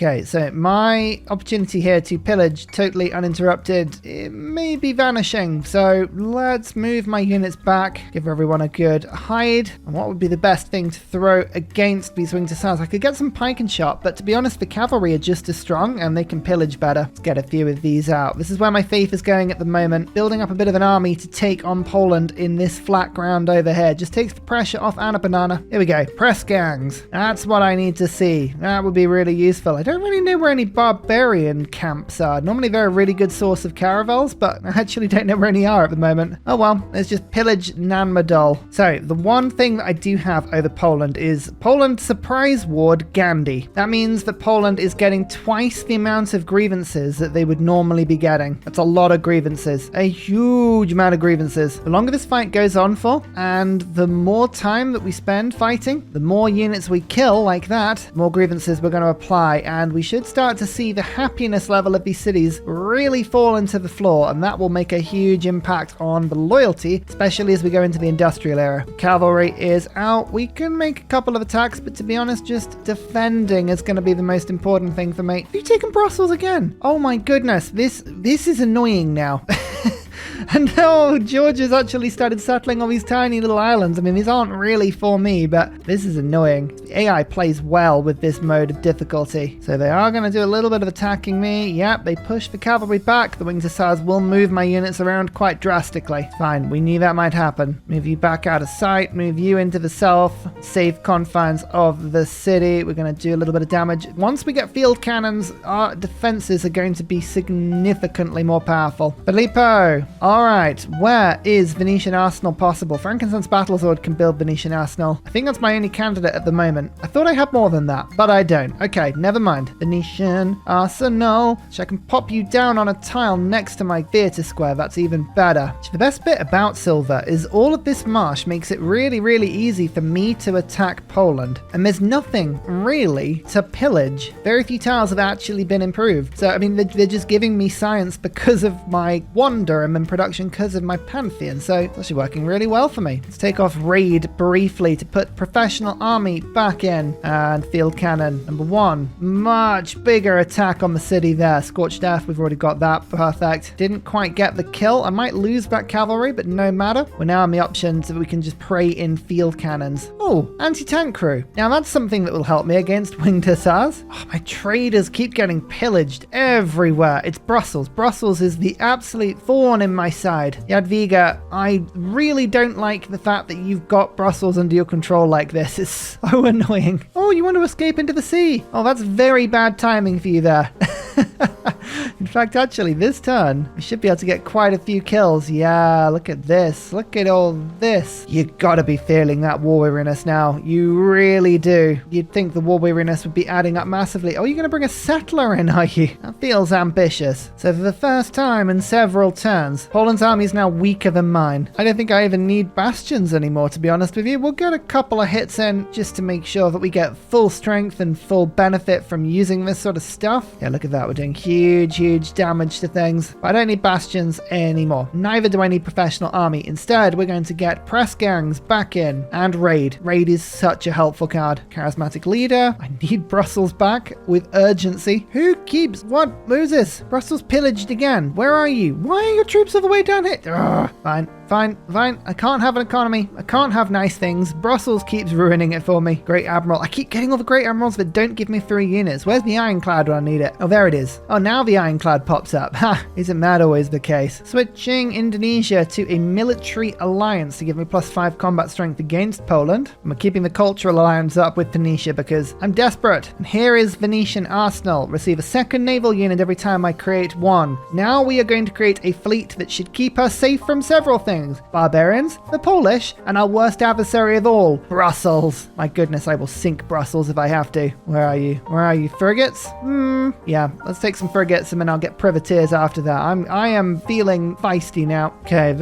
Okay, so my opportunity here to pillage totally uninterrupted, it may be vanishing. So let's move my units back, give everyone a good hide. And what would be the best thing to throw against these winged assails? I could get some pike and shot, but to be honest, the cavalry are just as strong and they can pillage better. Let's get a few of these out. This is where my faith is going at the moment, building up a bit of an army to take on Poland in this flat ground over here. Just takes the pressure off and a banana. Here we go. Press gangs. That's what I need to see. That would be really useful. I don't really know where any barbarian camps are. Normally they're a really good source of caravels, but I actually don't know where any are at the moment. Oh well, let's just pillage Nanmadol. So the one thing that I do have over Poland is Poland surprise ward Gandhi. That means that Poland is getting twice the amount of grievances that they would normally be getting. That's a lot of grievances. A huge amount of grievances. The longer this fight goes on for, and the more time that we spend fighting, the more units we kill like that, the more grievances we're going to apply, and we should start to see the happiness level of these cities really fall into the floor, and that will make a huge impact on the loyalty, especially as we go into the industrial era. Cavalry is out. We can make a couple of attacks, but to be honest, just defending is going to be the most important thing for me. Have you taken Brussels again? Oh my goodness, this is annoying now. And now George has actually started settling on these tiny little islands. I mean, these aren't really for me, but this is annoying. The AI plays well with this mode of difficulty. So they are going to do a little bit of attacking me. Yep, they push the cavalry back. The winged hussars will move my units around quite drastically. Fine, we knew that might happen. Move you back out of sight, move you into the south, safe confines of the city. We're going to do a little bit of damage. Once we get field cannons, our defenses are going to be significantly more powerful. Filippo, all right, where is Venetian Arsenal possible? Frankincense Battlesword can build Venetian Arsenal. I think that's my only candidate at the moment. I thought I had more than that, but I don't. Okay, never mind. Venetian Arsenal. So I can pop you down on a tile next to my theatre square. That's even better. The best bit about silver is all of this marsh makes it really, really easy for me to attack Poland. And there's nothing really to pillage. Very few tiles have actually been improved. So, I mean, they're just giving me science because of my wonder and production because of my pantheon, so it's actually working really well for me. Let's take off raid briefly to put professional army back in, and field cannon number one. Much bigger attack on the city there. Scorched earth, we've already got that. Perfect. Didn't quite get the kill. I might lose that cavalry, but no matter. We're now on the option so that we can just pray in field cannons. Oh, anti-tank crew. Now that's something that will help me against winged hussars. Oh, my traders keep getting pillaged everywhere. It's Brussels. Brussels is the absolute thorn in my side. Jadwiga, I really don't like the fact that you've got Brussels under your control like this. It's so annoying. Oh, you want to escape into the sea? Oh, that's very bad timing for you there. In fact, actually, this turn, we should be able to get quite a few kills. Yeah, look at this. Look at all this. You gotta be feeling that war weariness now. You really do. You'd think the war weariness would be adding up massively. Oh, you're gonna bring a settler in, are you? That feels ambitious. So for the first time in several turns, Poland's army is now weaker than mine. I don't think I even need bastions anymore, to be honest with you. We'll get a couple of hits in just to make sure that we get full strength and full benefit from using this sort of stuff. Yeah, look at that. We're doing huge damage to things. But I don't need bastions anymore. Neither do I need professional army. Instead, we're going to get press gangs back in and raid. Raid is such a helpful card. Charismatic leader. I need Brussels back with urgency. Who keeps what? Loses. Brussels pillaged again. Where are you? Why are your troops all the way down here? Ugh. Fine. I can't have an economy. I can't have nice things. Brussels keeps ruining it for me. Great Admiral. I keep getting all the Great Admirals that don't give me 3 units. Where's the Ironclad when I need it? Oh, there it is. Oh, now the Ironclad pops up. Ha! Isn't that always the case? Switching Indonesia to a military alliance to give me +5 combat strength against Poland. I'm keeping the cultural alliance up with Tunisia because I'm desperate. And here is Venetian Arsenal. Receive a second naval unit every time I create one. Now we are going to create a fleet that should keep us safe from several things. Barbarians, the Polish, and our worst adversary of all, Brussels. My goodness, I will sink Brussels if I have to. Where are you? Where are you? Frigates? Yeah, let's take some frigates and then I'll get privateers after that. I am feeling feisty now. Okay,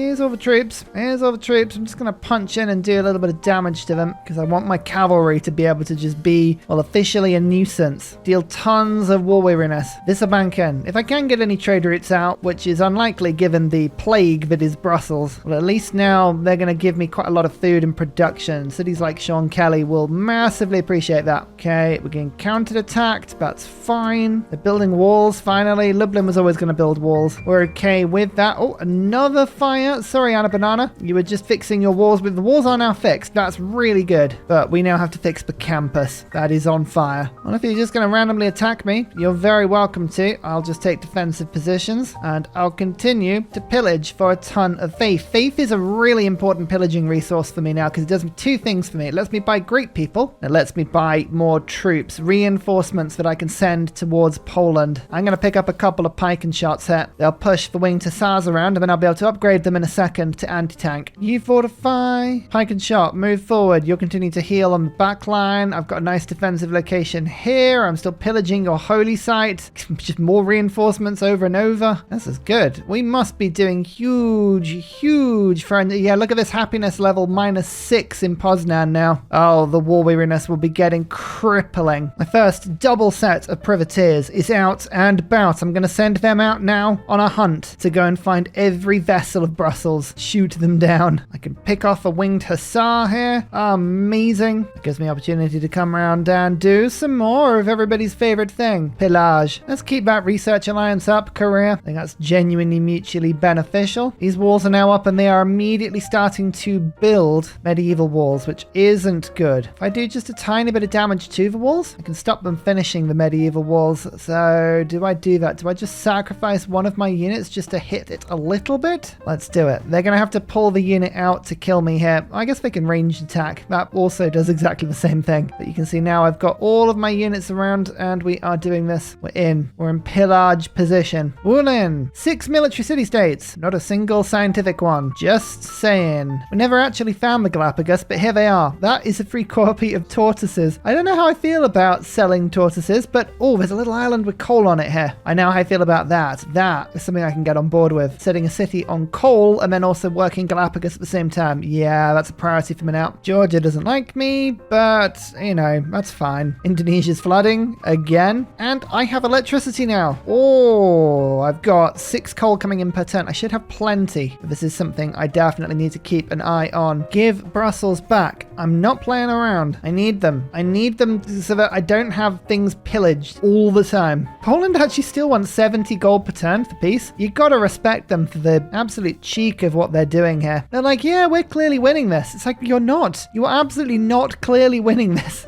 Here's all the troops. Here's all the troops. I'm just going to punch in and do a little bit of damage to them because I want my cavalry to be able to just be, well, officially a nuisance. Deal tons of war weariness. Visserbanken. If I can get any trade routes out, which is unlikely given the plague that is Brussels, well, at least now they're going to give me quite a lot of food and production. Cities like Sean Kelly will massively appreciate that. Okay, we're getting counter-attacked. That's fine. They're building walls, finally. Lublin was always going to build walls. We're okay with that. Oh, another fire. Sorry, Anna Banana. You were just fixing your walls, but the walls are now fixed. That's really good. But we now have to fix the campus. That is on fire. Well, if you're just going to randomly attack me, you're very welcome to. I'll just take defensive positions, and I'll continue to pillage for a ton of faith. Faith is a really important pillaging resource for me now because it does two things for me. It lets me buy great people. It lets me buy more troops, reinforcements that I can send towards Poland. I'm going to pick up a couple of pike and shots here. They'll push the winged hussars around, and then I'll be able to upgrade them in a second to anti-tank. You fortify. Pike and shot. Move forward. You'll continue to heal on the back line. I've got a nice defensive location here. I'm still pillaging your holy site. Just more reinforcements over and over. This is good. We must be doing huge friend. Yeah, look at this happiness level -6 in Poznan now. Oh, the war weariness will be getting crippling. My first double set of privateers is out and about. I'm going to send them out now on a hunt to go and find every vessel of Brussels. Shoot them down. I can pick off a winged hussar here. Amazing. It gives me opportunity to come around and do some more of everybody's favorite thing. Pillage. Let's keep that research alliance up, Korea. I think that's genuinely mutually beneficial. These walls are now up and they are immediately starting to build medieval walls, which isn't good. If I do just a tiny bit of damage to the walls, I can stop them finishing the medieval walls. So do I do that? Do I just sacrifice one of my units just to hit it a little bit? Let's do it. They're going to have to pull the unit out to kill me here. I guess they can ranged attack. That also does exactly the same thing. But you can see now I've got all of my units around and we are doing this. We're in pillage position. Lublin. 6 military city-states. Not a single scientific one. Just saying. We never actually found the Galapagos, but here they are. That is a free copy of tortoises. I don't know how I feel about selling tortoises, but oh, there's a little island with coal on it here. I know how I feel about that. That is something I can get on board with. Setting a city on coal and then also working Galapagos at the same time. Yeah, that's a priority for me now. Georgia doesn't like me, but you know, that's fine. Indonesia's flooding again, and I have electricity now. Oh, I've got 6 coal coming in per turn. I should have plenty. This is something I definitely need to keep an eye on. Give Brussels back. I'm not playing around. I need them. I need them so that I don't have things pillaged all the time. Poland actually still wants 70 gold per turn for peace. You gotta respect them for the absolute cheek of what they're doing here. They're like, yeah, we're clearly winning this. It's like, you're not. You are absolutely not clearly winning this.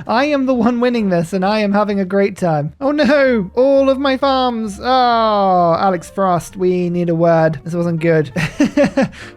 I am the one winning this and I am having a great time. Oh no, all of my farms. Oh, Alex Frost, we need a word. This wasn't good.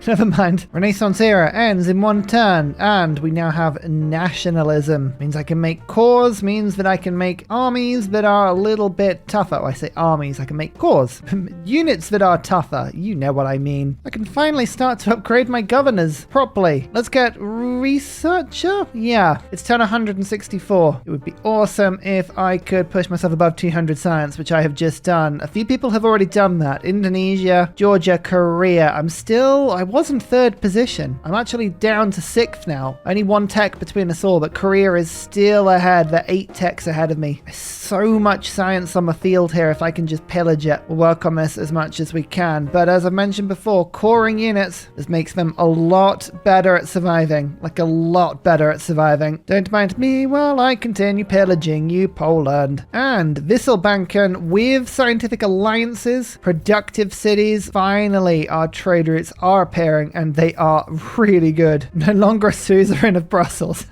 Never mind. Renaissance era ends in 1 turn and we now have nationalism. Means I can make corps, means that I can make armies that are a little bit tougher. Oh, I say armies, I can make corps. Units that are tougher. You know what I mean. I can finally start to upgrade my governors properly. Let's get researcher. Yeah, it's turn 164. It would be awesome if I could push myself above 200 science, which I have just done. A few people have already done that. Indonesia, Georgia, Korea. I was in 3rd position. I'm actually down to 6th now. Only 1 tech between us all, but Korea is still ahead. They're 8 techs ahead of me. There's so much science on the field here. If I can just pillage it, we'll work on this as much as we can. But as I mentioned before, coring units, this makes them a lot better at surviving. Like a lot better at surviving. Don't mind me while I continue pillaging you, Poland. And Visselbanken with scientific alliances, productive cities. Finally, our trade routes are appearing and they are really good. No longer a suzerain of Brussels.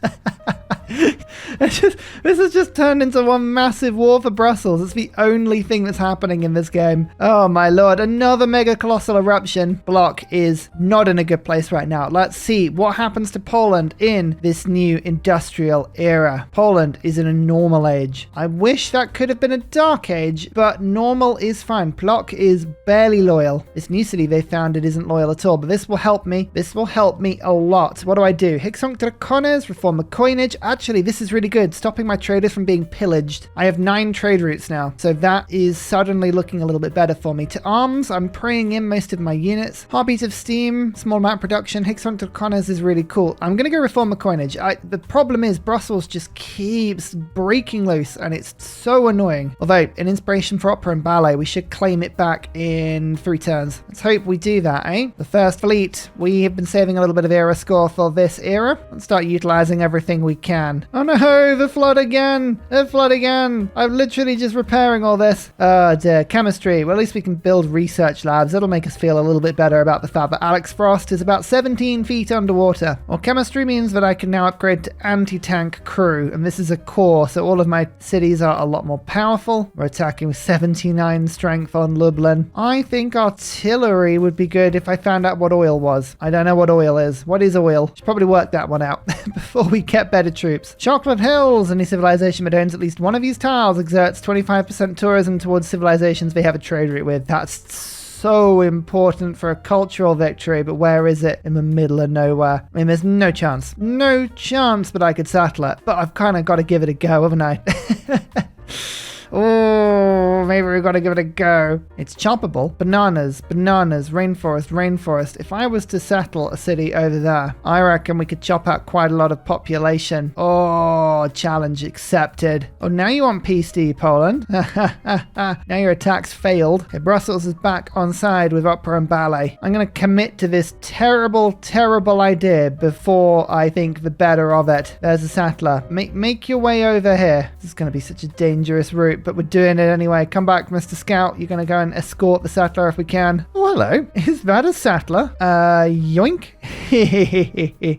This has just turned into one massive war for Brussels. It's the only thing that's happening in this game. Oh my lord, another mega colossal eruption. Block is not in a good place right now. Let's see what happens to Poland in this new industrial era. Poland is in a normal age. I wish that could have been a dark age, but normal is fine. Block is barely loyal. This new city they founded isn't loyal at all, but this will help me. This will help me a lot. What do? Hixonk Dracones, reform the coinage. Actually, this is really really good, stopping my traders from being pillaged. I have 9 trade routes now, so that is suddenly looking a little bit better for me. To arms, I'm preying in most of my units. Heartbeat of Steam, small amount production, Hexagonal Connors is really cool. I'm going to go reform my coinage. The problem is Brussels just keeps breaking loose, and it's so annoying. Although, an inspiration for opera and ballet, we should claim it back in 3 turns. Let's hope we do that, eh? The First Fleet, we have been saving a little bit of era score for this era. Let's start utilizing everything we can. Oh no, the flood again! The flood again! I'm literally just repairing all this. Oh dear, chemistry. Well, at least we can build research labs. That'll make us feel a little bit better about the fact that Alex Frost is about 17 feet underwater. Well, chemistry means that I can now upgrade to anti-tank crew, and this is a core, so all of my cities are a lot more powerful. We're attacking with 79 strength on Lublin. I think artillery would be good if I found out what oil was. I don't know what oil is. What is oil? Should probably work that one out before we get better troops. Chocolate Hills. Any civilization that owns at least one of these tiles exerts 25% tourism towards civilizations they have a trade route with. That's so important for a cultural victory, but where is it? In the middle of nowhere. I mean, there's no chance that I could settle it, but I've kind of got to give it a go, haven't I? Oh, maybe we've got to give it a go. It's choppable. Bananas, rainforest. If I was to settle a city over there, I reckon we could chop out quite a lot of population. Oh, challenge accepted. Oh, now you want peace, do you, Poland? Now your attacks failed. Okay, Brussels is back on side with opera and ballet. I'm going to commit to this terrible idea before I think the better of it. There's a settler. Make your way over here. This is going to be such a dangerous route, but we're doing it anyway. Come back, Mr. Scout. You're going to go and escort the settler if we can. Oh, hello. Is that a settler? Yoink.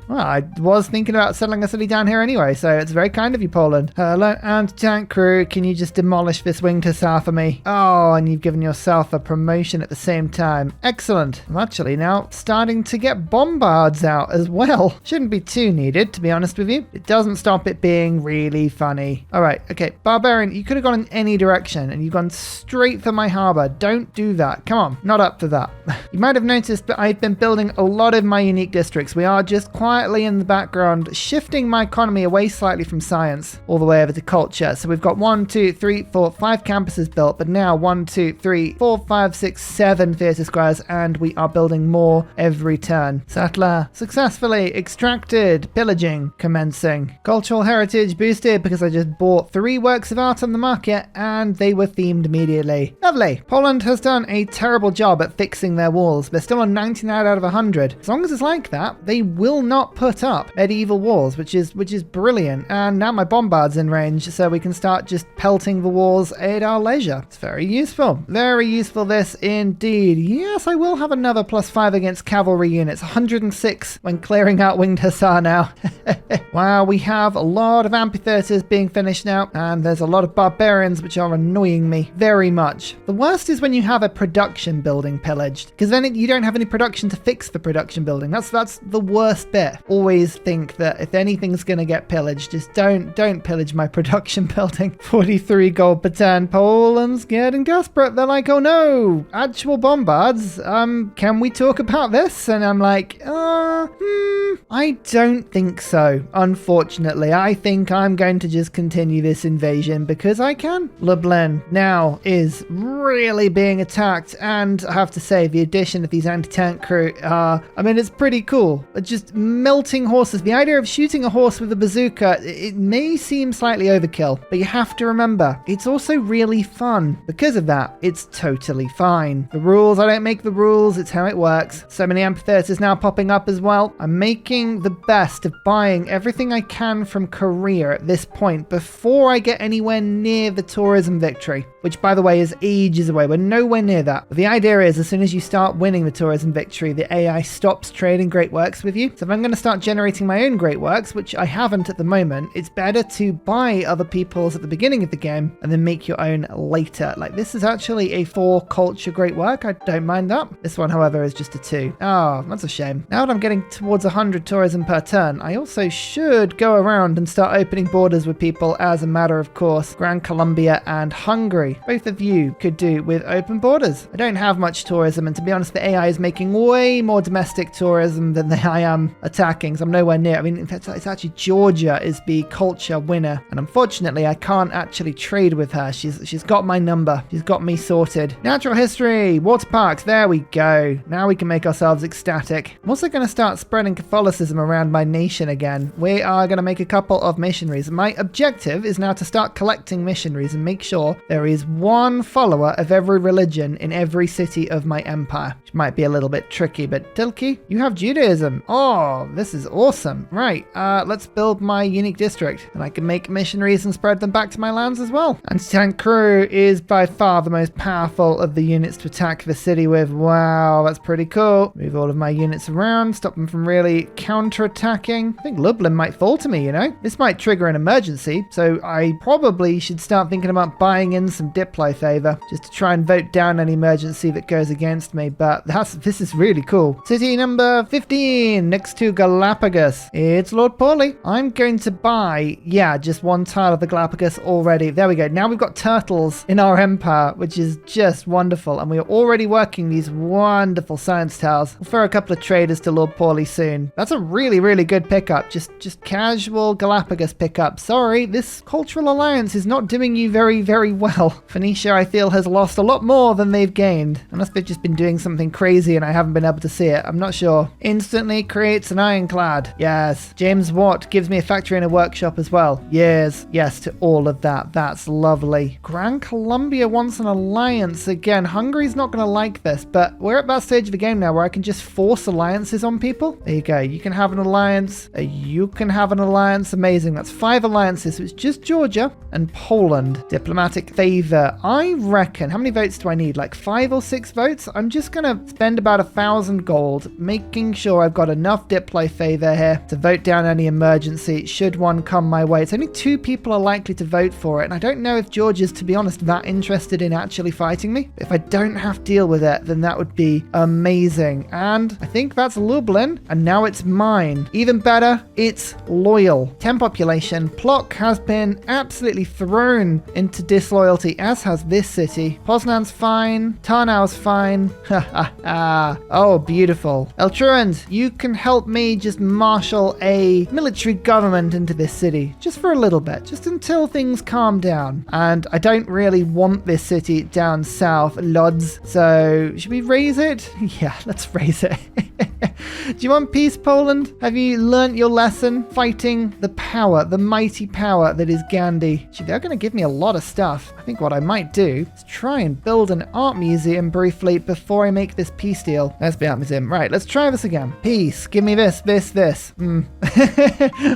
Well, I was thinking about settling a city down here anyway, so it's very kind of you, Poland. Hello, anti-tank crew. Can you just demolish this winged hussar for me? Oh, and you've given yourself a promotion at the same time. Excellent. I'm actually now starting to get bombards out as well. Shouldn't be too needed, to be honest with you. It doesn't stop it being really funny. All right, okay. Barbarian, you could have gone in any direction, and you've gone straight for my harbor. Don't do that. Come on, not up for that. You might have noticed that I've been building a lot of my unique districts. We are just quietly in the background shifting my economy away slightly from science all the way over to culture. So we've got 1, 2, 3, 4, 5 campuses built, but now 1, 2, 3, 4, 5, 6, 7 theatre squares, and we are building more every turn. Settler successfully extracted. Pillaging commencing. Cultural heritage boosted because I just bought 3 works of art on the market and they were themed immediately. Lovely. Poland has done a terrible job at fixing their walls. They're still on 99 out of 100. As long as it's like that, they will not put up medieval walls, which is brilliant. And now my bombard's in range, so we can start just pelting the walls at our leisure. It's very useful. Very useful, this indeed. Yes, I will have another +5 against cavalry units. 106 when clearing out winged hussar now. Wow, we have a lot of amphitheaters being finished now, and there's a lot of barbarians which are annoying me very much. The worst is when you have a production building pillaged, because then you don't have any production to fix the production building. That's the worst bit. Always think that if anything's going to get pillaged, just don't pillage my production building. 43 gold per turn. Poland's getting desperate. They're like, oh no, actual bombards. Can we talk about this? And I'm like, I don't think so. Unfortunately, I think I'm going to just continue this invasion because I can. Lublin now is really being attacked, and I have to say the addition of these anti-tank crew it's pretty cool. Just melting horses. The idea of shooting a horse with a bazooka, it may seem slightly overkill, but you have to remember, it's also really fun. Because of that, it's totally fine. The rules, I don't make the rules, it's how it works. So many amphitheaters now popping up as well. I'm making the best of buying everything I can from Korea at this point before I get anywhere near the tourism victory, which by the way is ages away. We're nowhere near that. But the idea is as soon as you start winning the tourism victory, the AI stops trading great works with you. So if I'm going to start generating my own great works, which I haven't at the moment, it's better to buy other people's at the beginning of the game and then make your own later. Like this is actually a 4 culture great work. I don't mind that. This one, however, is just a 2. Oh, that's a shame. Now that I'm getting towards 100 tourism per turn, I also should go around and start opening borders with people as a matter of course. Grand Colombia and Hungary. both of you could do with open borders. I don't have much tourism, and to be honest, the AI is making way more domestic tourism than I am attacking, so I'm nowhere near. I mean, in fact, it's actually Georgia is the culture winner, and unfortunately, I can't actually trade with her. She's got my number. She's got me sorted. Natural history, water parks, there we go. Now we can make ourselves ecstatic. I'm also going to start spreading Catholicism around my nation again. We are going to make a couple of missionaries. My objective is now to start collecting missionaries and make sure there is one follower of every religion in every city of my empire, which might be a little bit tricky, but Tilky, you have Judaism. Oh, this is awesome. Right, let's build my unique district, and I can make missionaries and spread them back to my lands as well. Anti-tank crew is by far the most powerful of the units to attack the city with. Wow, that's pretty cool. Move all of my units around, stop them from really counter-attacking. I think Lublin might fall to me, you know? This might trigger an emergency, so I probably should start thinking about buying in some diplo favor, just to try and vote down any emergency that goes against me, but this is really cool. City number 15, next to Galapagos. It's Lord Paulie. I'm going to buy, just one tile of the Galapagos already. There we go. Now we've got turtles in our empire, which is just wonderful, and we are already working these wonderful science tiles. We'll throw a couple of traders to Lord Paulie soon. That's a really, really good pickup. Just casual Galapagos pickup. Sorry, this cultural alliance is not doing you very, very well. Phoenicia, I feel, has lost a lot more than they've gained, unless they've just been doing something crazy and I haven't been able to see it. I'm not sure. Instantly creates an ironclad. Yes. James Watt gives me a factory and a workshop as well. Yes to all of that. That's lovely. Gran Colombia wants an alliance again. Hungary's not going to like this, but we're at that stage of the game now where I can just force alliances on people. There you go. You can have an alliance. You can have an alliance. Amazing. That's 5 alliances. So it's just Georgia and Poland. Diplomatic favor. I reckon, how many votes do I need? Like 5 or 6 votes? I'm just going to spend about 1,000 gold, making sure I've got enough diplo favor here to vote down any emergency should one come my way. It's only 2 people are likely to vote for it, and I don't know if Georgia's, to be honest, that interested in actually fighting me. If I don't have to deal with it, then that would be amazing. And I think that's Lublin, and now it's mine. Even better, it's loyal. 10 population. Plock has been absolutely thrown into disloyalty, as has this city. Poznan's fine. Tarnow's fine. Oh, beautiful. Eltruans, you can help me just marshal a military government into this city, just for a little bit, just until things calm down. And I don't really want this city down south, Lodz. So should we raise it? Yeah, let's raise it. Do you want peace, Poland? Have you learnt your lesson? Fighting the power, the mighty power that is Gandhi. Gee, they're going to give me a lot of stuff. I think what I might do is try and build an art museum briefly before I make this peace deal. There's the art museum. Right, let's try this again. Peace. Give me this.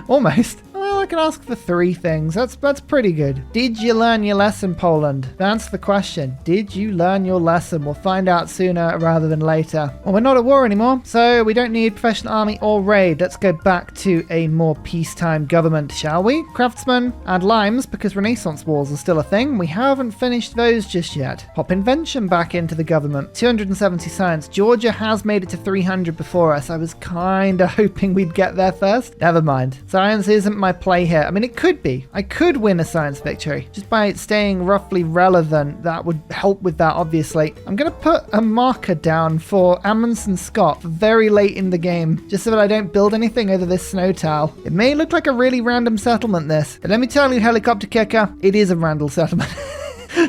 Almost. Well, I can ask for 3 things. That's pretty good. Did you learn your lesson, Poland? That's the question. Did you learn your lesson? We'll find out sooner rather than later. Well, we're not at war anymore, so we don't need professional army or raid. Let's go back to a more peacetime government, shall we? Craftsmen and limes, because Renaissance wars are still a thing. We haven't finished those just yet. Pop invention back into the government. 270 science. Georgia has made it to 300 before us. I was kind of hoping we'd get there first. Never mind. Science isn't my play here. I mean, it could be. I could win a science victory just by staying roughly relevant. That would help with that, obviously. I'm going to put a marker down for Amundsen Scott for very late in the game, just so that I don't build anything over this snow tile. It may look like a really random settlement, this, but let me tell you, helicopter kicker, it is a random settlement.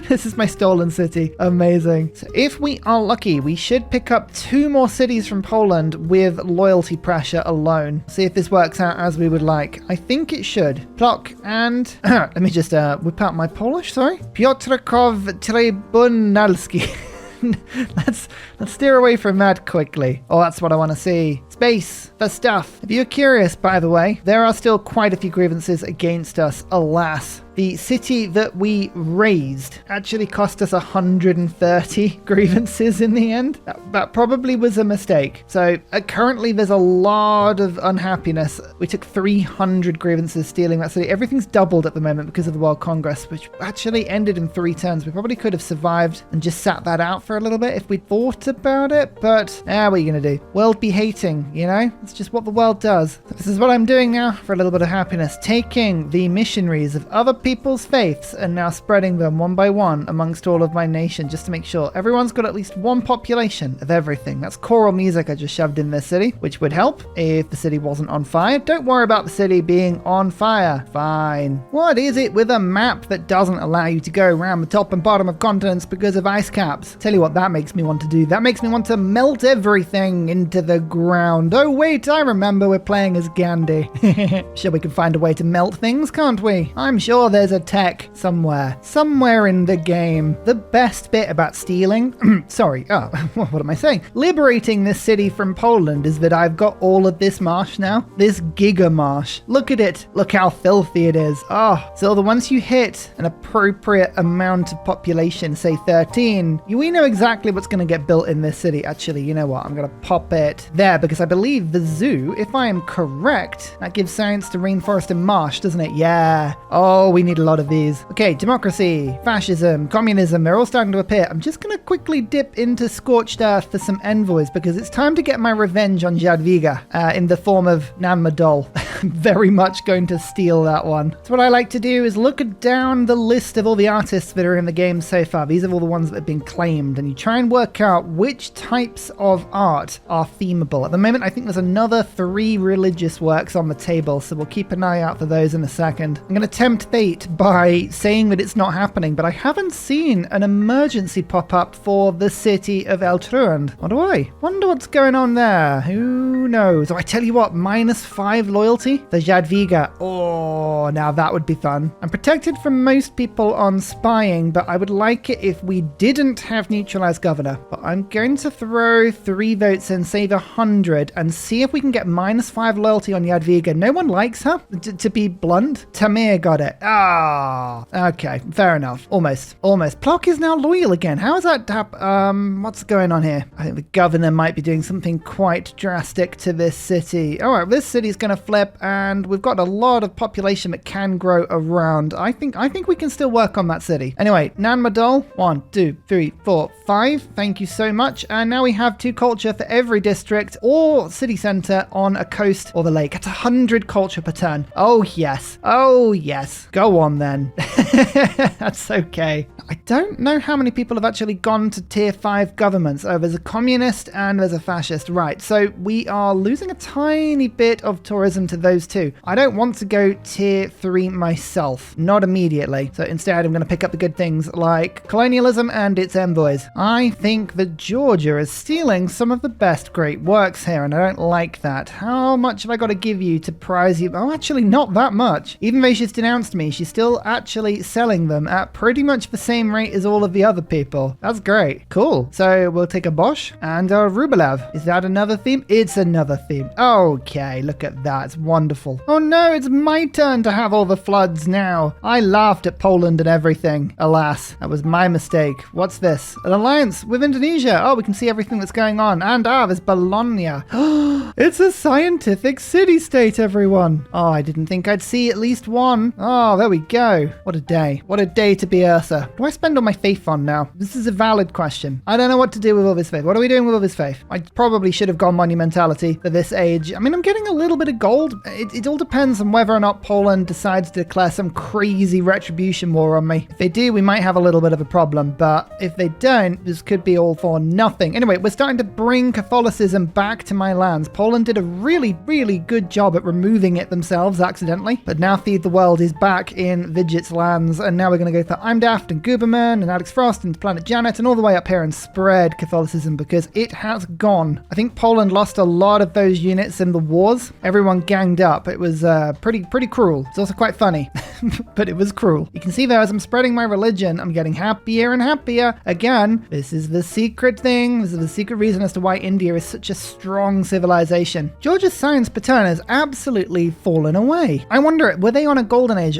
This is my stolen city. Amazing. So if we are lucky, we should pick up 2 more cities from Poland with loyalty pressure alone. See if this works out as we would like. I think it should. Plock and... let me just whip out my Polish, sorry. Piotrków Trybunalski. Let's steer away from that quickly. Oh, that's what I want to see. Space for stuff. If you're curious, by the way, there are still quite a few grievances against us, alas. The city that we raised actually cost us 130 grievances in the end. That probably was a mistake. So currently there's a lot of unhappiness. We took 300 grievances stealing that city. Everything's doubled at the moment because of the World Congress, which actually ended in 3 turns. We probably could have survived and just sat that out for a little bit if we'd thought about it, but what are you going to do? World be hating. thing, you know? It's just what the world does. This is what I'm doing now for a little bit of happiness. Taking the missionaries of other people's faiths and now spreading them one by one amongst all of my nation just to make sure everyone's got at least one population of everything. That's choral music I just shoved in this city, which would help if the city wasn't on fire. Don't worry about the city being on fire. Fine. What is it with a map that doesn't allow you to go around the top and bottom of continents because of ice caps? Tell you what that makes me want to do. That makes me want to melt everything into the ground. Oh wait, I remember we're playing as Gandhi. Sure, we can find a way to melt things, can't we? I'm sure there's a tech somewhere in the game. The best bit about stealing, what am I saying? Liberating this city from Poland is that I've got all of this marsh now. This Giga Marsh. Look at it. Look how filthy it is. So once you hit an appropriate amount of population, say 13, we know exactly what's going to get built in this city. Actually, you know what? I'm going to pop it there because I believe the zoo, if I am correct, that gives science to rainforest and marsh, doesn't it? Yeah. Oh, we need a lot of these. Okay, democracy, fascism, communism, they're all starting to appear. I'm just going to quickly dip into scorched earth for some envoys because it's time to get my revenge on Jadwiga in the form of Nanmadol. I'm very much going to steal that one. So what I like to do is look down the list of all the artists that are in the game so far. These are all the ones that have been claimed, and you try and work out which types of art are themable. At the moment, I think there's another 3 religious works on the table, so we'll keep an eye out for those in a second. I'm going to tempt fate by saying that it's not happening, but I haven't seen an emergency pop up for the city of Eltrund. What do I wonder what's going on there? Who knows? Oh, I tell you what, -5 loyalty for Jadwiga. Oh, now that would be fun. I'm protected from most people on spying, but I would like it if we didn't have neutralized governor. But I'm going to throw 3 votes in, save 100, and see if we can get -5 loyalty on Jadwiga. No one likes her, to be blunt. Tamir got it. Okay, fair enough. Almost. Plock is now loyal again. How is that? What's going on here? I think the governor might be doing something quite drastic to this city. All right, this city's going to flip, and we've got a lot of population that can grow around. I think we can still work on that city. Anyway, Nanmadol, 1, 2, 3, 4, 5. Thank you so much. And now we have 2 culture for every district or city center on a coast or the lake. That's 100 culture per turn. Oh yes. Go on then. That's okay. I don't know how many people have actually gone to tier 5 governments. Oh, there's a communist and there's a fascist. Right, so we are losing a tiny bit of tourism to those 2. I don't want to go tier 3 myself, not immediately. So instead, I'm going to pick up the good things like colonialism and its envoys. I think that Georgia is stealing some of the best great works here, and I don't like that. How much have I got to give you to prize you? Oh, actually, not that much. Even though she's denounced me, she's still actually selling them at pretty much the same rate as all of the other people. That's great. Cool. So we'll take a Bosch and a Rublev. Is that another theme? It's another theme. Okay, look at that. It's wonderful. Oh no, it's my turn to have all the floods now. I laughed at Poland and everything. Alas, that was my mistake. What's this? An alliance with Indonesia. Oh, we can see everything that's going on. And there's Bologna. It's a scientific city-state, everyone. Oh, I didn't think I'd see at least one. Oh, there we go. What a day. What a day to be Ursa. What do I spend all my faith on now? This is a valid question. I don't know what to do with all this faith. What are we doing with all this faith? I probably should have gone monumentality for this age. I mean, I'm getting a little bit of gold. It all depends on whether or not Poland decides to declare some crazy retribution war on me. If they do, we might have a little bit of a problem, but if they don't, this could be all for nothing. Anyway, we're starting to bring Catholicism back to my lands. Poland did a really, really good job at removing it themselves accidentally, but now Feed the World is back in Vidget's lands, and now we're going to go for I'm Daft and Guberman and Alex Frost and Planet Janet and all the way up here and spread Catholicism because it has gone. I think Poland lost a lot of those units in the wars. Everyone ganged up. It was pretty cruel. It's also quite funny, but it was cruel. You can see there as I'm spreading my religion, I'm getting happier and happier. Again, this is the secret thing. This is the secret reason as to why India is such a strong civilization. Georgia's science per turn has absolutely fallen away. I wonder, were they on a golden age?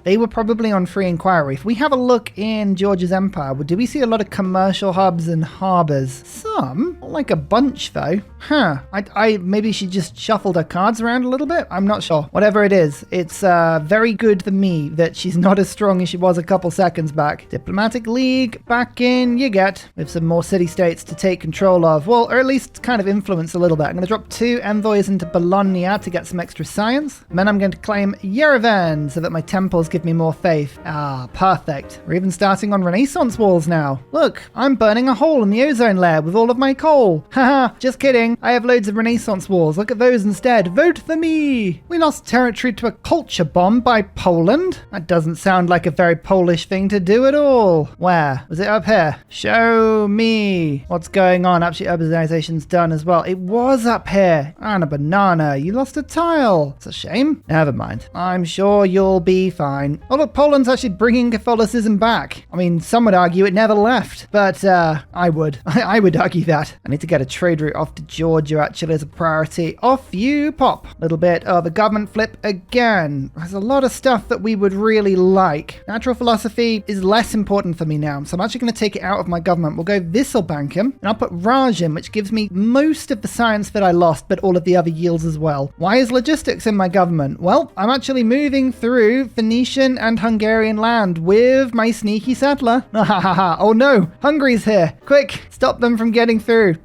They were probably on free inquiry. If we have a look in Georgia's empire? Do we see a lot of commercial hubs and harbors? Some, not like a bunch though. I maybe she just shuffled her cards around a little bit. I'm not sure. Whatever it is, it's very good for me that she's not as strong as she was a couple seconds back. Diplomatic League, back in you get, with some more city-states to take control of. Well, or at least kind of influence a little bit. I'm going to drop 2 envoys into Bologna to get some extra science. And then I'm going to claim Yerevan so that my temples give me more faith. Ah, perfect. We're even starting on Renaissance walls now. Look, I'm burning a hole in the ozone layer with all of my coal. Haha, just kidding. I have loads of Renaissance walls. Look at those instead. Vote for me. We lost territory to a culture bomb by Poland. That doesn't sound like a very Polish thing to do at all. Where? Was it up here? Show me. What's going on? Actually, urbanization's done as well. It was up here. And a banana. You lost a tile. It's a shame. Never mind. I'm sure you'll be fine. Oh look, Poland's actually bringing Catholicism back. I mean, some would argue it never left, but I would. I would argue that. I need to get a trade route off to Georgia actually as a priority. Off you pop. Little bit of a government flip again. There's a lot of stuff that we would really like. Natural philosophy is less important for me now, so I'm actually going to take it out of my government. We'll go Visselbankum, and I'll put Raj in, which gives me most of the science that I lost, but all of the other yields as well. Why is logistics in my government? Well, I'm actually moving through Phoenician and Hungarian land with my sneaky settler. Oh no, Hungary's here. Quick, stop them from getting through.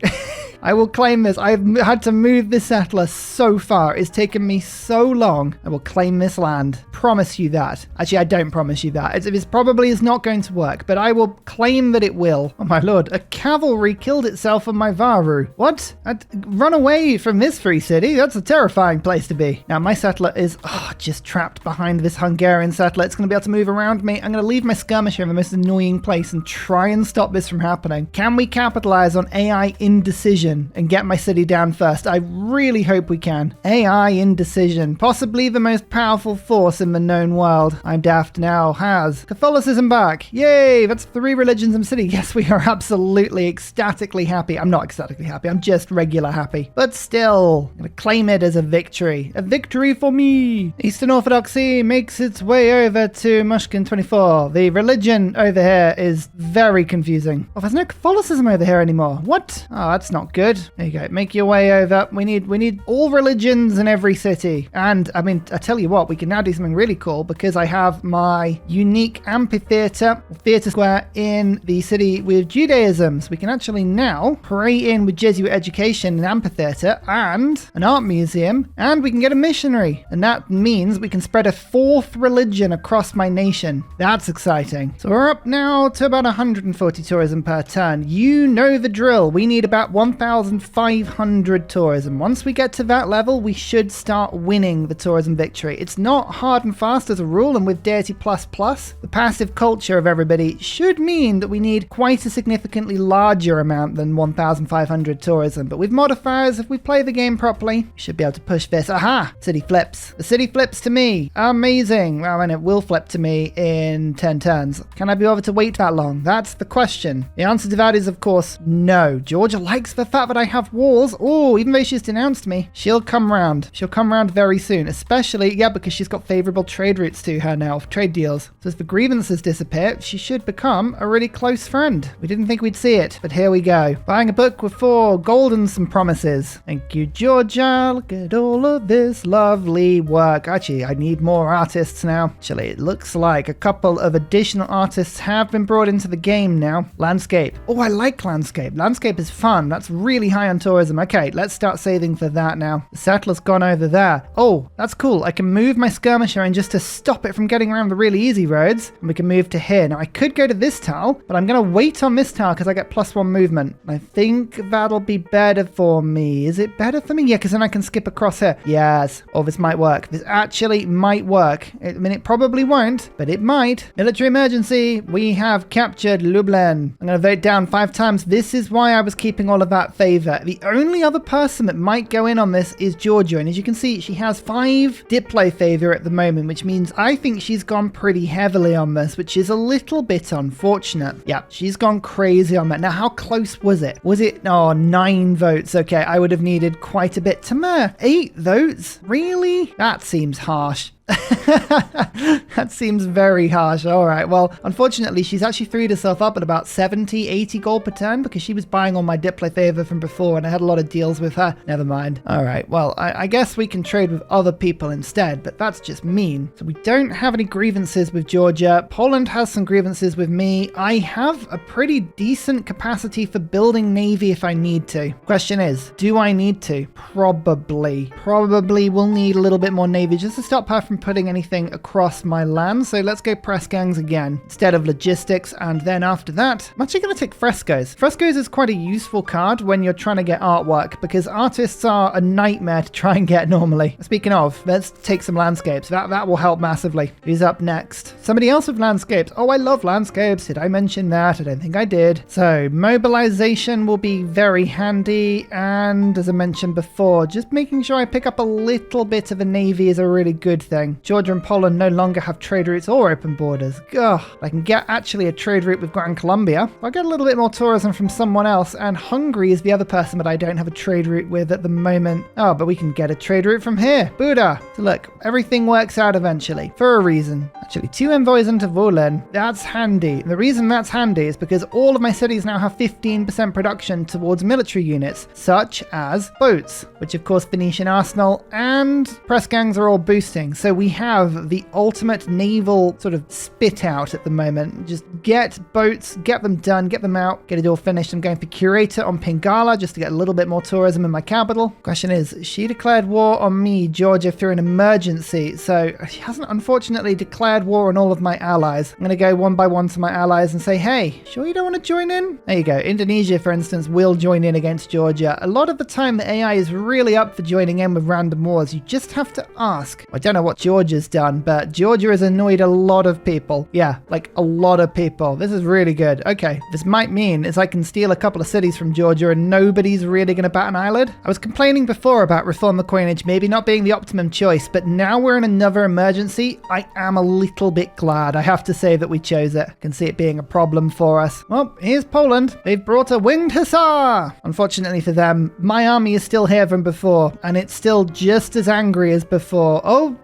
I will claim this. I've had to move this settler so far. It's taken me so long. I will claim this land. Promise you that. Actually, I don't promise you that. It probably is not going to work, but I will claim that it will. Oh my lord, a cavalry killed itself on my Varu. What? Run away from this free city. That's a terrifying place to be. Now, my settler is just trapped behind this Hungarian settler. It's going to be able to move around me. I'm going to leave my skirmisher in the most annoying place and try and stop this from happening. Can we capitalize on AI indecision and get my city down first? I really hope we can. AI indecision, possibly the most powerful force in the known world. I'm daft now has Catholicism back. Yay, that's 3 religions in the city. Yes, we are absolutely ecstatically happy. I'm not ecstatically happy, I'm just regular happy. But still, I'm gonna claim it as a victory. A victory for me. Eastern Orthodoxy makes its way over to Mushkin 24. The religion over here is very confusing. Oh, there's no Catholicism over here anymore. What? Oh, that's not good. There you go. Make your way over. We need all religions in every city. And I mean, I tell you what, we can now do something really cool because I have my unique amphitheater, theater square in the city with Judaism. So we can actually now pray in with Jesuit education and amphitheater and an art museum, and we can get a missionary. And that means we can spread a 4th religion across my nation. That's exciting. So we're up now to about 140 tourism per turn. You know the drill. We need about 1,500 tourism. Once we get to that level, we should start winning the tourism victory. It's not hard and fast as a rule, and with Deity++, the passive culture of everybody should mean that we need quite a significantly larger amount than 1,500 tourism. But with modifiers, if we play the game properly, we should be able to push this. Aha! City flips. The city flips to me. Amazing. Well, and it will flip to me in 10 turns. Can I be able to wait that long? That's the question. The answer to that is, of course, no. Georgia likes the fact that I have walls. Oh, even though she's denounced me, she'll come round. She'll come round very soon, especially, because she's got favorable trade routes to her now, trade deals. So as the grievances disappear, she should become a really close friend. We didn't think we'd see it, but here we go. Buying a book with 4 gold and some promises. Thank you, Georgia. Look at all of this lovely work. Actually, I need more artists now. Actually, it looks like a couple of additional artists have been brought into the game now. Landscape. Oh, I like landscape. Landscape is fun. That's really high on tourism. Okay, let's start saving for that now. The settler's gone over there. Oh, that's cool. I can move my skirmisher in just to stop it from getting around the really easy roads, and we can move to here. Now, I could go to this tile, but I'm going to wait on this tile because I get +1 movement. I think that'll be better for me. Is it better for me? Yeah, because then I can skip across here. Yes. Oh, this might work. This actually might work. I mean, it probably won't, but it might. Military emergency. We have captured Lublin. I'm going to vote down 5 times. This is why I was keeping all of that favor. The only other person that might go in on this is Georgia, and as you can see, she has 5 Diplo favor at the moment, which means I think she's gone pretty heavily on this, which is a little bit unfortunate. Yeah, she's gone crazy on that. Now, how close was it? Was it, 9 votes? Okay, I would have needed quite a bit. Tamar, 8 votes? Really? That seems harsh. That seems very harsh. All right, well, unfortunately, she's actually freed herself up at about 70, 80 gold per turn because she was buying all my diplo favor from before and I had a lot of deals with her. Never mind. All right, well, I guess we can trade with other people instead, but that's just mean. So we don't have any grievances with Georgia. Poland has some grievances with me. I have a pretty decent capacity for building navy if I need to. Question is, do I need to? Probably. Probably will need a little bit more navy just to stop her from putting anything across my land. So let's go press gangs again instead of logistics. And then after that, I'm actually going to take frescoes. Frescoes is quite a useful card when you're trying to get artwork because artists are a nightmare to try and get normally. Speaking of, let's take some landscapes. That will help massively. Who's up next? Somebody else with landscapes. Oh, I love landscapes. Did I mention that? I don't think I did. So mobilization will be very handy. And as I mentioned before, just making sure I pick up a little bit of a navy is a really good thing. Georgia and Poland no longer have trade routes or open borders. Ugh. I can get actually a trade route with Grand Colombia. I'll get a little bit more tourism from someone else. And Hungary is the other person that I don't have a trade route with at the moment. Oh, but we can get a trade route from here. Buddha. So look, everything works out eventually for a reason. Actually, 2 envoys into Lublin. That's handy. The reason that's handy is because all of my cities now have 15% production towards military units, such as boats, which of course Venetian Arsenal and press gangs are all boosting. So we have the ultimate naval sort of spit out at the moment. Just get boats, get them done, get them out, get it all finished. I'm going for Curator on Pingala just to get a little bit more tourism in my capital. Question is, she declared war on me, Georgia, through an emergency. So she hasn't unfortunately declared war on all of my allies. I'm going to go one by one to my allies and say, hey, sure you don't want to join in? There you go. Indonesia, for instance, will join in against Georgia. A lot of the time, the AI is really up for joining in with random wars. You just have to ask. I don't know what Georgia's done, but Georgia has annoyed a lot of people. Yeah, like a lot of people. This is really good. Okay, this might mean is I can steal a couple of cities from Georgia and nobody's really going to bat an eyelid. I was complaining before about reform the coinage maybe not being the optimum choice, but now we're in another emergency. I am a little bit glad. I have to say that we chose it. I can see it being a problem for us. Well, here's Poland. They've brought a winged hussar. Unfortunately for them, my army is still here from before, and it's still just as angry as before. Oh,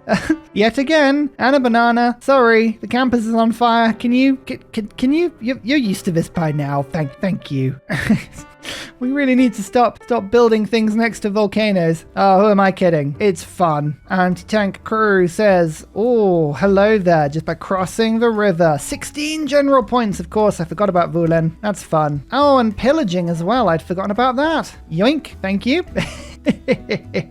yet again, and a banana. Sorry, the campus is on fire. Can you, you're used to this by now. Thank you. We really need to stop building things next to volcanoes. Oh, who am I kidding? It's fun. Anti-tank crew says, oh, hello there, just by crossing the river. 16 general points, of course. I forgot about Lublin. That's fun. Oh, and pillaging as well. I'd forgotten about that. Yoink. Thank you.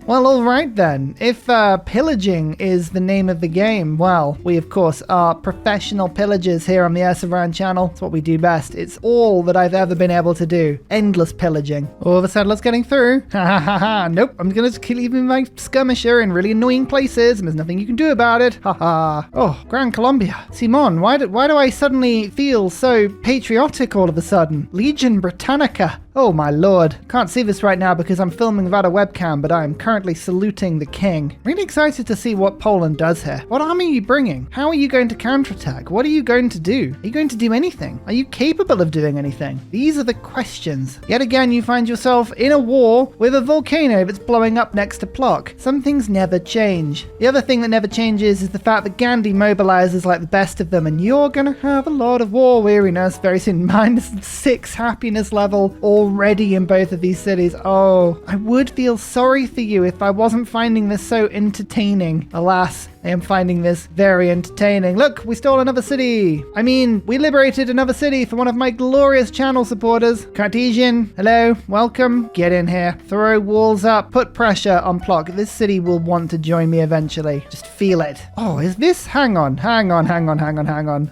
Well, all right then. If pillaging is the name of the game, well, we of course are professional pillagers here on the Ursaran channel. It's what we do best. It's all that I've ever been able to do. Endless pillaging. All the settlers getting through. Ha ha ha ha. Nope. I'm gonna just keep leaving my skirmisher in really annoying places and there's nothing you can do about it. Ha ha. Oh, Grand Colombia. Simon, why do I suddenly feel so patriotic all of a sudden? Legion Britannica. Oh my lord. Can't see this right now because I'm filming without a webcam, but I'm currently saluting the king. Really excited to see what Poland does here. What army are you bringing? How are you going to counterattack? What are you going to do? Are you going to do anything? Are you capable of doing anything? These are the questions. Yet again, you find yourself in a war with a volcano that's blowing up next to Plock. Some things never change. The other thing that never changes is the fact that Gandhi mobilizes like the best of them, and you're gonna have a lot of war weariness very soon. -6 happiness level already in both of these cities. Oh, I would feel sorry for you if I wasn't finding this so entertaining. Alas, I am finding this very entertaining. Look, we stole another city. I mean, we liberated another city for one of my glorious channel supporters. Cartesian, hello, welcome. Get in here. Throw walls up. Put pressure on Plock. This city will want to join me eventually. Just feel it. Oh, is this? Hang on.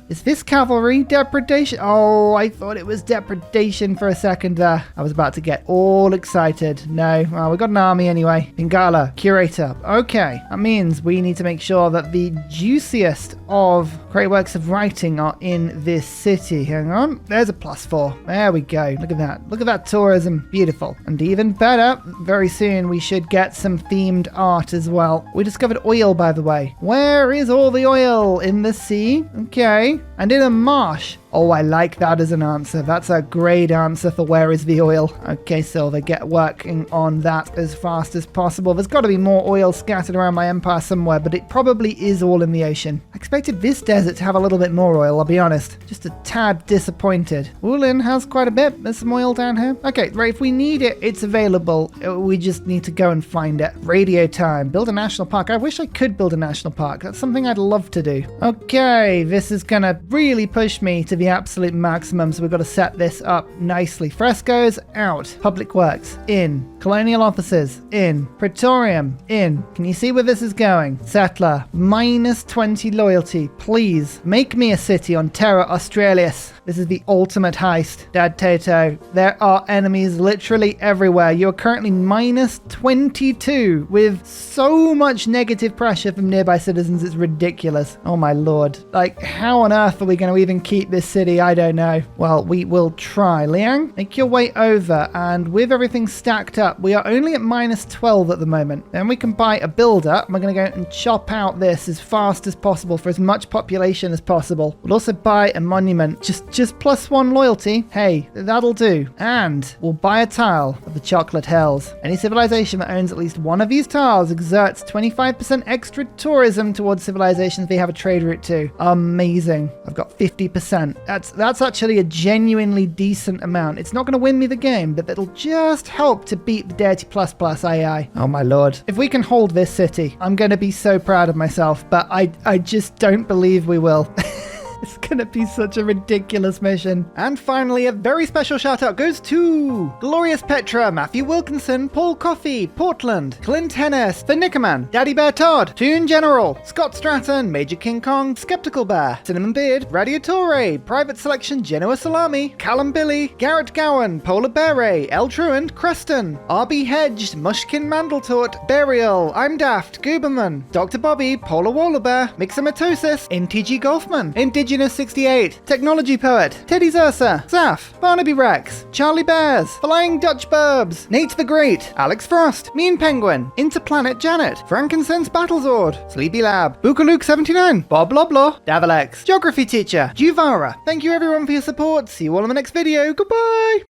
Is this cavalry? Depredation? Oh, I thought it was depredation for a second there. I was about to get all excited. No, well, we got an army anyway. Bengala, Curator. Okay, that means we need to make sure that the juiciest of great works of writing are in this city. Hang on. There's a +4. There we go. Look at that. Look at that tourism. Beautiful. And even better, very soon we should get some themed art as well. We discovered oil, by the way. Where is all the oil? In the sea? Okay. And in a marsh. Oh, I like that as an answer. That's a great answer for where is the oil. Okay, Silver, get working on that as fast as possible. There's got to be more oil scattered around my empire somewhere, but it probably is all in the ocean. I expected this desert to have a little bit more oil, I'll be honest. Just a tad disappointed. Lublin has quite a bit. There's some oil down here. Okay, right, if we need it, it's available. We just need to go and find it. Radio time. Build a national park. I wish I could build a national park. That's something I'd love to do. Okay, this is gonna really push me to the absolute maximum, so we've got to set this up nicely. Frescoes, out. Public works, in. Colonial offices, in. Praetorium, in. Can you see where this is going? Settler, minus 20 loyalty. Please, make me a city on Terra Australis. This is the ultimate heist. Dad Tato, there are enemies literally everywhere. You're currently minus 22 with so much negative pressure from nearby citizens. It's ridiculous. Oh my lord. Like, how on earth are we going to even keep this city? I don't know. Well, we will try. Liang, make your way over, and with everything stacked up, we are only at minus 12 at the moment. Then we can buy a builder. We're going to go and chop out this as fast as possible for as much population as possible. We'll also buy a monument. Just plus 1 loyalty. Hey, that'll do. And we'll buy a tile of the Chocolate Hills. Any civilization that owns at least one of these tiles exerts 25% extra tourism towards civilizations they have a trade route to. Amazing. I've got 50%. That's actually a genuinely decent amount. It's not going to win me the game, but it'll just help to beat the Deity ++ AI. Oh my lord. If we can hold this city, I'm going to be so proud of myself, but I just don't believe we will. It's gonna be such a ridiculous mission. And finally, a very special shout out goes to Glorious Petra, Matthew Wilkinson, Paul Coffey, Portland, Clint Hennis, The Nickerman, Daddy Bear Todd, Toon General, Scott Stratton, Major King Kong, Skeptical Bear, Cinnamon Beard, Radiatore, Private Selection, Genoa Salami, Callum Billy, Garrett Gowan, Polar Beret, El Truant, Creston, RB Hedged, Mushkin Mandletort, Burial, I'm Daft, Gooberman, Dr. Bobby, Polar Waller Bear, Mixomatosis, NTG Golfman, Indigenous 68, Technology Poet, Teddy Zersa, Zaf, Barnaby Rex, Charlie Bears, Flying Dutch Burbs, Nate the Great, Alex Frost, Mean Penguin, Interplanet Janet, Frankincense Battlezord, Sleepy Lab, Bookaluk 79, Bob Loblaw, Davalex, Geography Teacher, Juvara. Thank you everyone for your support. See you all in the next video. Goodbye!